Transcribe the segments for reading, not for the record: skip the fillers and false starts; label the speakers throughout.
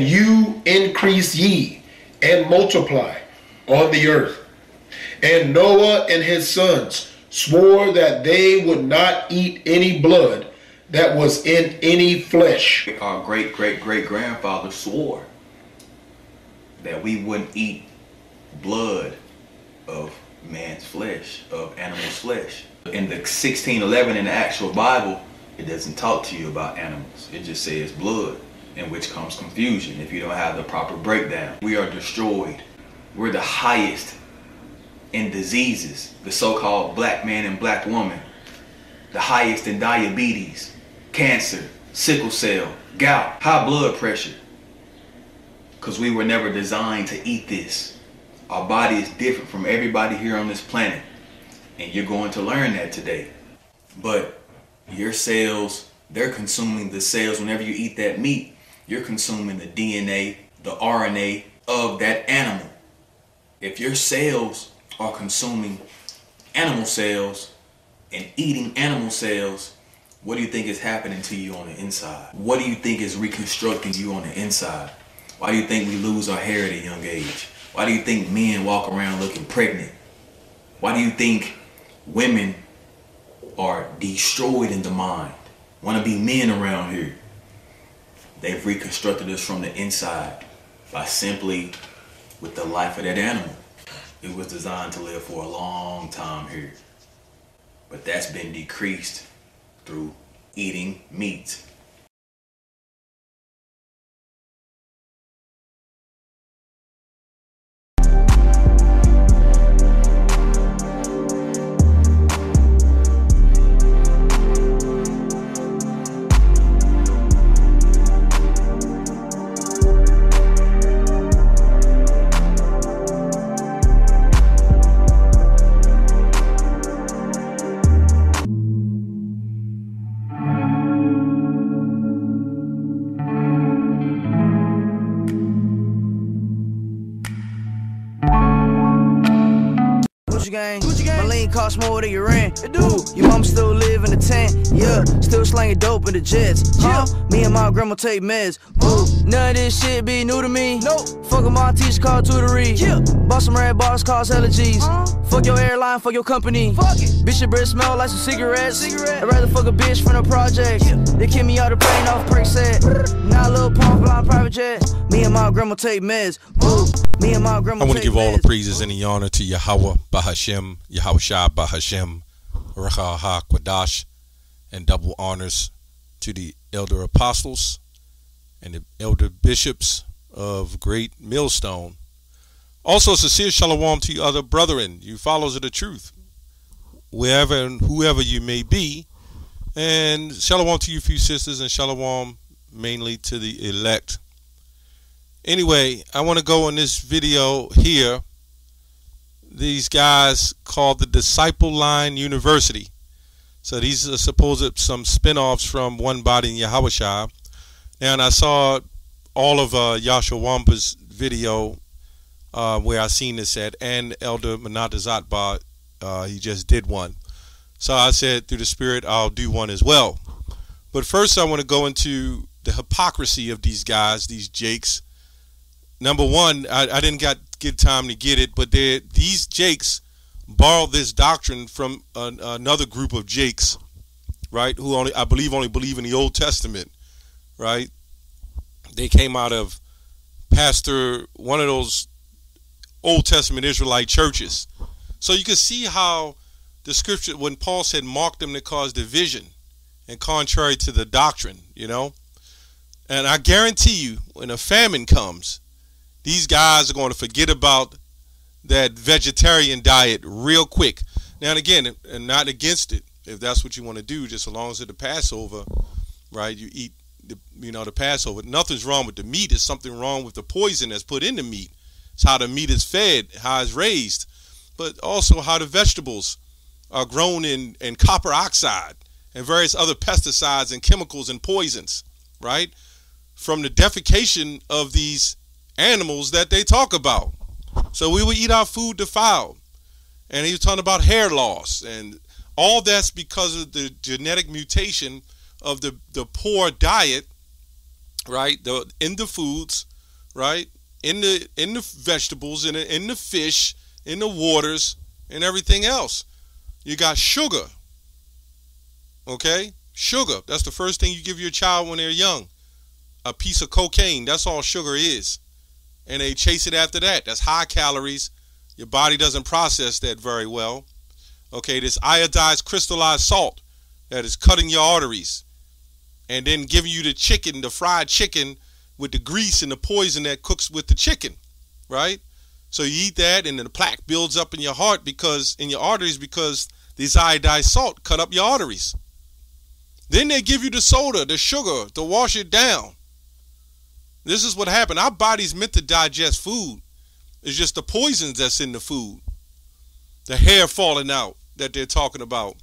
Speaker 1: and you increase ye and multiply on the earth. And Noah and his sons swore that they would not eat any blood that was in any flesh.
Speaker 2: Our great-great-great-grandfather swore that we wouldn't eat blood of man's flesh, of animal's flesh. In the 1611 in the actual Bible, it doesn't talk to you about animals. It just says blood, in which comes confusion if you don't have the proper breakdown. We are destroyed. We're the highest in diseases, the so-called black man and black woman, the highest in diabetes, cancer, sickle cell, gout, high blood pressure, because we were never designed to eat this. Our body is different from everybody here on this planet, and you're going to learn that today. But your cells, they're consuming the cells. Whenever you eat that meat, you're consuming the DNA, the RNA of that animal. If your cells are consuming animal cells and eating animal cells, what do you think is happening to you on the inside? What do you think is reconstructing you on the inside? Why do you think we lose our hair at a young age? Why do you think men walk around looking pregnant? Why do you think women are destroyed in the mind, want to be men around here? They've reconstructed us from the inside by simply with the life of that animal. It was designed to live for a long time here, but that's been decreased through eating meat.
Speaker 3: My lean costs more than your rent. Ooh, your mom still live in the tent. Yeah, still slanging dope in the jets. Huh? Me and my grandma take meds. Ooh, none of this shit be new to me. Nope. Fuck with my teacher called tutory. Yeah. Bought some red bars, cause allergies. Fuck your airline, fuck your company. Fuck it. Bitch, your breath smell like some cigarettes. I'd rather fuck a bitch from the project. Yeah. They kick me out the plane off perk set. Now a little pump flying private jet. Me and my grandma take meds. Ooh, me and my grandma.
Speaker 4: I want to give all the praises and the honor to Yahweh Bahashem, Yahweh Shah Bahashem, Racha HaQuadash, and double honors to the elder apostles and the elder bishops of Great Millstone. Also, sincere shalom to you other brethren, you followers of the truth, wherever and whoever you may be. And shalom to you few sisters, and shalom mainly to the elect. Anyway, I want to go in this video here. These guys called the Disciple Line University. So these are supposed some spin-offs from One Body in Yahushua. Now, and I saw all of Yashua Wamba's video where I seen this at, and Elder Manatazatba, he just did one. So I said, through the Spirit, I'll do one as well. But first, I want to go into the hypocrisy of these guys, these jakes. Number one, I didn't get time to get it, but these jakes borrowed this doctrine from another group of jakes, right? Who I believe only believe in the Old Testament, right? They came out of one of those Old Testament Israelite churches. So you can see how the scripture, when Paul said, mark them that cause division and contrary to the doctrine, you know. And I guarantee you, when a famine comes, these guys are going to forget about that vegetarian diet real quick. Now and again, and not against it, if that's what you want to do, just as long as it's the Passover, right? You eat the Passover. Nothing's wrong with the meat. There's something wrong with the poison that's put in the meat. It's how the meat is fed, how it's raised, but also how the vegetables are grown in copper oxide and various other pesticides and chemicals and poisons, right? From the defecation of these animals that they talk about. So we will eat our food defiled. And he was talking about hair loss, and all that's because of the genetic mutation of the poor diet, right? In the foods right? In the vegetables, in the fish, in the waters, and everything else. You got sugar. Okay? Sugar. That's the first thing you give your child when they're young. A piece of cocaine. That's all sugar is. And they chase it after that. That's high calories. Your body doesn't process that very well. Okay, this iodized crystallized salt that is cutting your arteries. And then giving you the chicken, the fried chicken with the grease and the poison that cooks with the chicken. Right? So you eat that and then the plaque builds up in your heart in your arteries because this iodized salt cut up your arteries. Then they give you the soda, the sugar to wash it down. This is what happened. Our body's meant to digest food. It's just the poisons that's in the food. The hair falling out that they're talking about.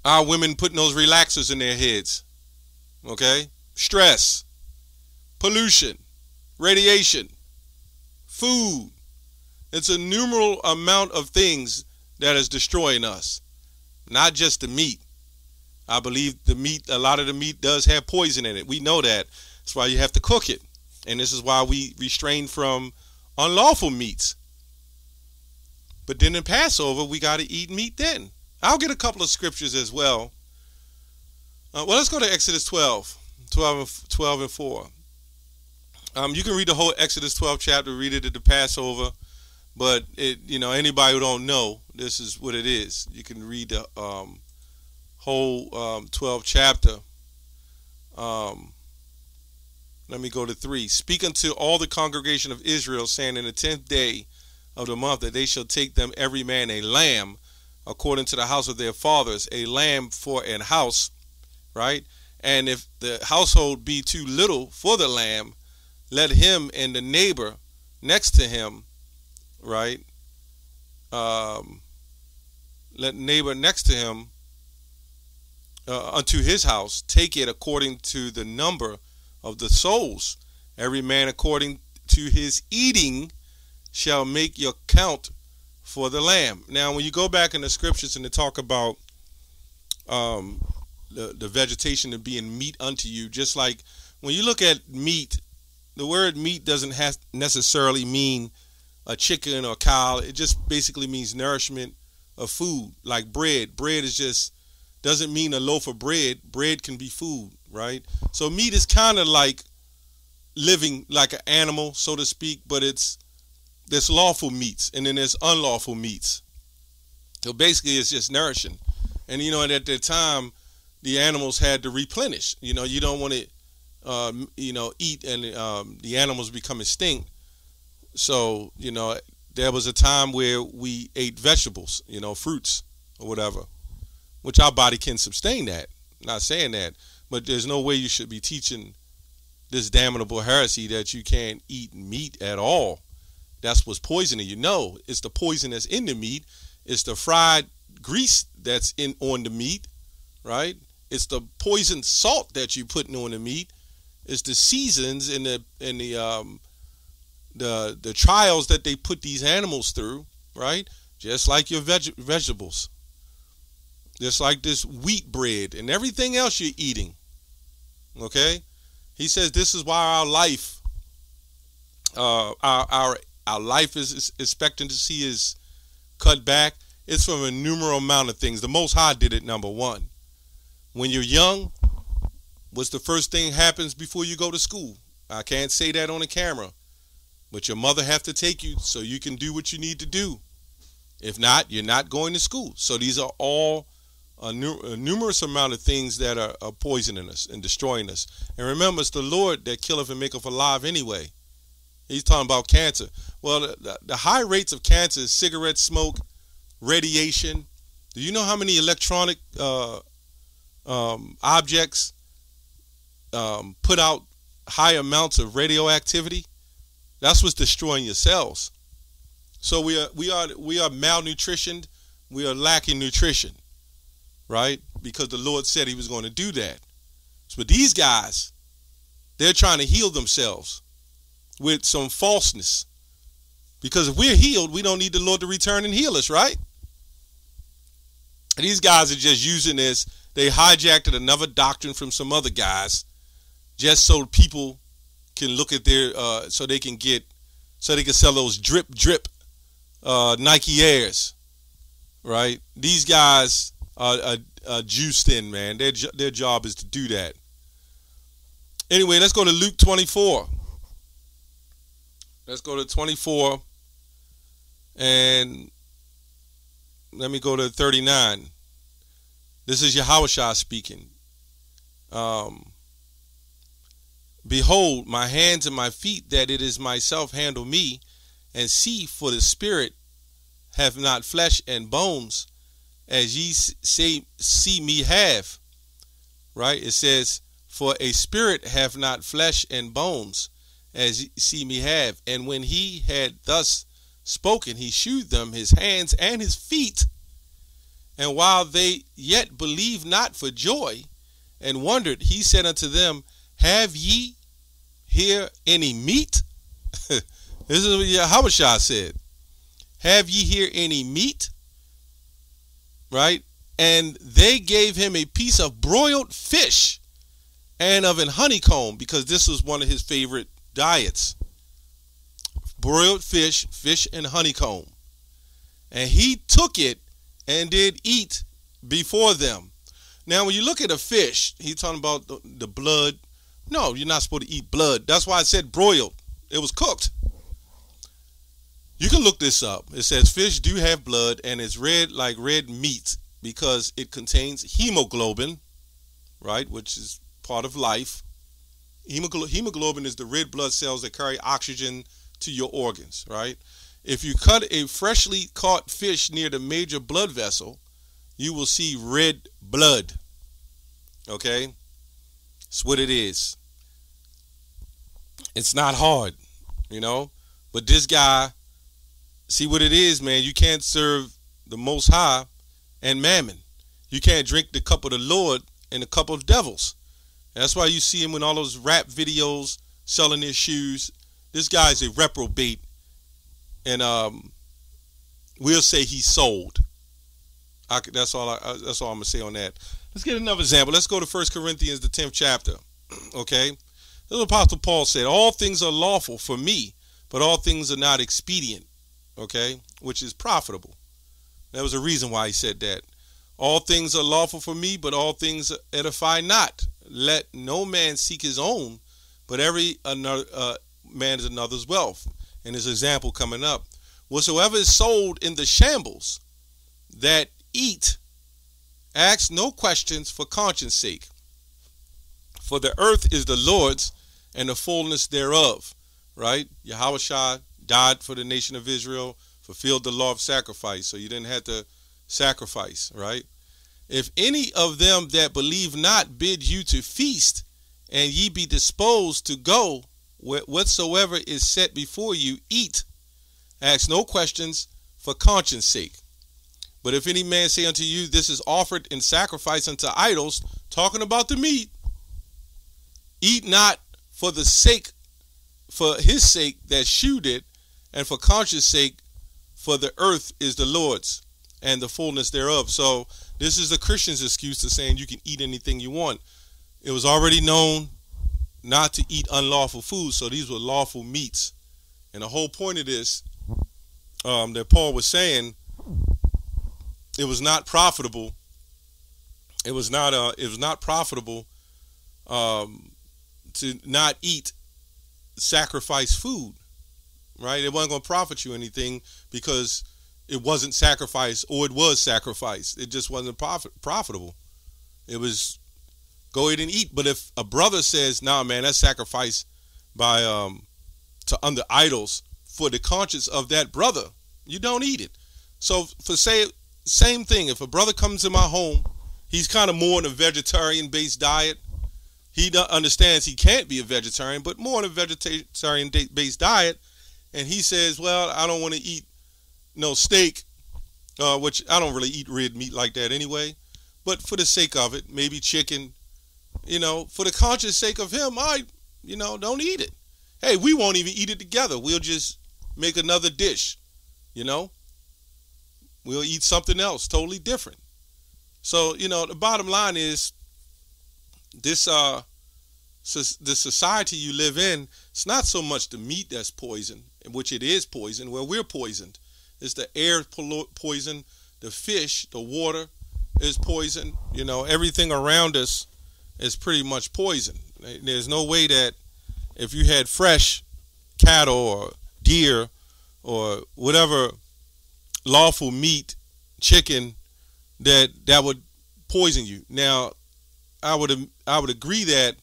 Speaker 4: Our women putting those relaxers in their heads. Okay? Stress. Pollution. Radiation. Food. It's a numerous amount of things that is destroying us. Not just the meat. I believe the meat, a lot of the meat does have poison in it. We know that. That's why you have to cook it. And this is why we restrain from unlawful meats. But then in Passover, we got to eat meat then. I'll get a couple of scriptures as well. Well, let's go to Exodus 12 and 4. You can read the whole Exodus 12 chapter, read it at the Passover. But, anybody who don't know, this is what it is. You can read the whole 12th chapter. Let me go to 3. Speak unto all the congregation of Israel, saying, in the 10th day of the month, that they shall take them every man a lamb, according to the house of their fathers, a lamb for an house, right? And if the household be too little for the lamb, let him and the neighbor next to him, right? Let neighbor next to him unto his house take it according to the number of the souls. Every man according to his eating shall make your count for the lamb. Now, when you go back in the scriptures and they talk about the vegetation of being meat unto you, just like when you look at meat, the word meat doesn't have necessarily mean a chicken or cow. It just basically means nourishment of food, like bread. Bread is just doesn't mean a loaf of bread. Bread can be food, right? So meat is kind of like living like an animal, so to speak, but there's lawful meats and then there's unlawful meats. So basically it's just nourishing. And at that time the animals had to replenish. You don't want to eat and the animals become extinct. So, there was a time where we ate vegetables, fruits or whatever, which our body can sustain that. Not saying that, but there's no way you should be teaching this damnable heresy that you can't eat meat at all. That's what's poisoning you. No, it's the poison that's in the meat. It's the fried grease that's on the meat, right? It's the poison salt that you putting on the meat. It's the seasons and the trials that they put these animals through, right? Just like your vegetables. Just like this wheat bread and everything else you're eating. Okay? He says this is why our life, our life is expectancy is cut back. It's from a numerous amount of things. The Most High did it, number one. When you're young, what's the first thing happens before you go to school? I can't say that on the camera, but your mother have to take you so you can do what you need to do. If not, you're not going to school. So these are all a numerous amount of things that are poisoning us and destroying us. And remember, it's the Lord that killeth and maketh alive anyway. He's talking about cancer. Well, the high rates of cancer is cigarette smoke, radiation. Do you know how many electronic objects put out high amounts of radioactivity? That's what's destroying your cells. So we are malnutritioned. We are lacking nutrition, right? Because the Lord said he was going to do that. So these guys, they're trying to heal themselves with some falseness. Because if we're healed, we don't need the Lord to return and heal us, right? And these guys are just using this. They hijacked another doctrine from some other guys just so people can look at their so they can sell those drip Nike Airs, right? These guys are juiced in, man. Their job is to do that. Anyway, let's go to Luke 24. Let's go to 24, and let me go to 39. This is Yahushua speaking. Behold, my hands and my feet, that it is myself handle me, and see, for the spirit have not flesh and bones, as ye see me have. Right? It says, for a spirit have not flesh and bones, as ye see me have. And when he had thus spoken, he shewed them his hands and his feet. And while they yet believed not for joy, and wondered, he said unto them, have ye here any meat? This is what Yahushua said. Have ye here any meat? Right? And they gave him a piece of broiled fish and of an honeycomb, because this was one of his favorite diets. Broiled fish and honeycomb. And he took it and did eat before them. Now, when you look at a fish, he's talking about the blood. No, you're not supposed to eat blood. That's why I said broiled. It was cooked. You can look this up. It says fish do have blood, and it's red like red meat because it contains hemoglobin, right, which is part of life. Hemoglobin is the red blood cells that carry oxygen to your organs, right? If you cut a freshly caught fish near the major blood vessel, you will see red blood. Okay? That's what it is. It's not hard, you know? But this guy, see what it is, man. You can't serve the Most High and mammon. You can't drink the cup of the Lord and the cup of devils. That's why you see him in all those rap videos selling their shoes. This guy's a reprobate. And we'll say he's sold. That's all I'm gonna say on that. Let's get another example. Let's go to 1 Corinthians, the 10th chapter. Okay, this is what Apostle Paul said. All things are lawful for me, but all things are not expedient. Okay, which is profitable. There was a reason why he said that. All things are lawful for me, but all things edify not. Let no man seek his own, but every man is another's wealth. And his example coming up. Whatsoever is sold in the shambles that eat, ask no questions for conscience sake. For the earth is the Lord's and the fullness thereof. Right? Yahushua died for the nation of Israel, fulfilled the law of sacrifice, so you didn't have to sacrifice, right? If any of them that believe not bid you to feast, and ye be disposed to go, whatsoever is set before you, eat. Ask no questions for conscience sake. But if any man say unto you, this is offered in sacrifice unto idols, talking about the meat, eat not for his sake that shewed it, and for conscience sake, for the earth is the Lord's and the fullness thereof. So this is the Christian's excuse to saying you can eat anything you want. It was already known not to eat unlawful food, so these were lawful meats. And the whole point of this, that Paul was saying, it was not profitable. It was not profitable to not eat sacrificed food, right? It wasn't going to profit you anything because it wasn't sacrificed, or it was sacrificed. It just wasn't profitable. It was go ahead and eat. But if a brother says, "Nah, man, that's sacrifice by to under idols for the conscience of that brother," you don't eat it. So same thing. If a brother comes to my home, he's kind of more in a vegetarian-based diet. He understands he can't be a vegetarian, but more in a vegetarian-based diet. And he says, well, I don't want to eat no steak, which I don't really eat red meat like that anyway. But for the sake of it, maybe chicken, for the conscious sake of him, don't eat it. Hey, we won't even eat it together. We'll just make another dish, We'll eat something else totally different. So, the bottom line is this the society you live in, it's not so much the meat that's poison, which it is poison. Well, we're poisoned. It's the air poison, the fish, the water is poison. You know, everything around us is pretty much poison. There's no way that if you had fresh cattle or deer or whatever lawful meat, chicken, that would poison you. Now, I would agree that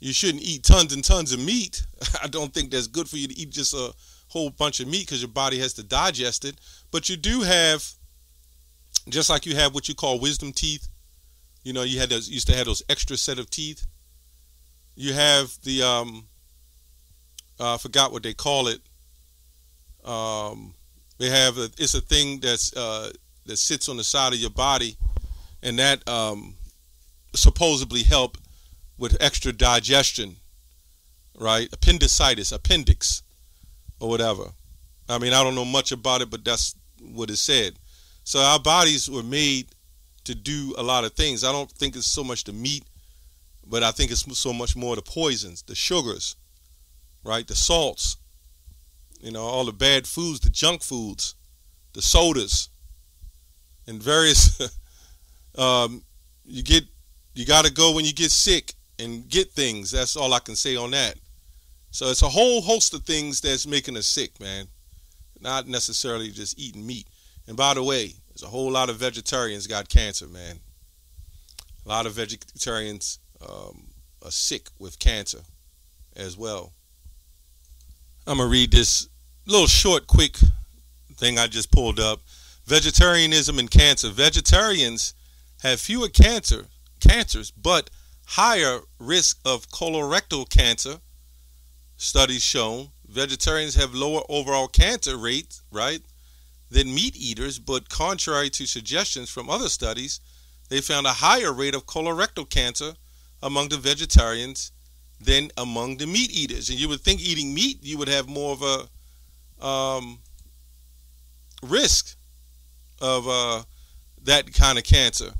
Speaker 4: you shouldn't eat tons and tons of meat. I don't think that's good for you to eat just a whole bunch of meat because your body has to digest it. But you do have, just like you have what you call wisdom teeth. You know, you used to have those extra set of teeth. You have the I forgot what they call it. They have it's a thing that sits on the side of your body, and that supposedly help with extra digestion, right? Appendix, or whatever. I mean, I don't know much about it, but that's what it said. So our bodies were made to do a lot of things. I don't think it's so much the meat, but I think it's so much more the poisons, the sugars, right? The salts, you know, all the bad foods, the junk foods, the sodas, and various. You got to go when you get sick and get things. That's all I can say on that. So it's a whole host of things that's making us sick, man. Not necessarily just eating meat. And by the way, there's a whole lot of vegetarians got cancer, man. A lot of vegetarians are sick with cancer as well. I'm going to read this little short, quick thing I just pulled up. Vegetarianism and cancer. Vegetarians have fewer cancers, but higher risk of colorectal cancer. Studies shown vegetarians have lower overall cancer rates, right, than meat eaters, but contrary to suggestions from other studies, they found a higher rate of colorectal cancer among the vegetarians than among the meat eaters. And you would think eating meat, you would have more of a risk of that kind of cancer.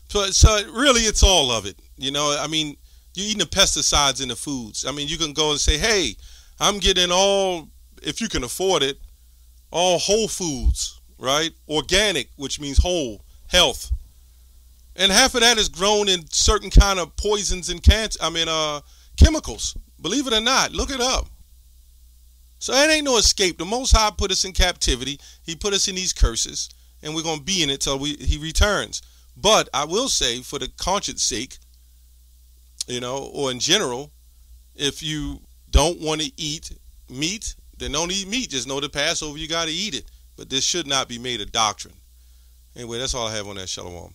Speaker 4: So really, it's all of it. You know, I mean, you're eating the pesticides in the foods. I mean, you can go and say, hey, I'm getting all, if you can afford it, all whole foods, right? Organic, which means whole, health. And half of that is grown in certain kind of poisons and chemicals. Believe it or not, look it up. So it ain't no escape. The Most High put us in captivity. He put us in these curses, and we're going to be in it till he returns. But I will say, for the conscience sake, you know, or in general, if you don't want to eat meat, then don't eat meat. Just know the Passover, you got to eat it. But this should not be made a doctrine. Anyway, that's all I have on that. Shalom.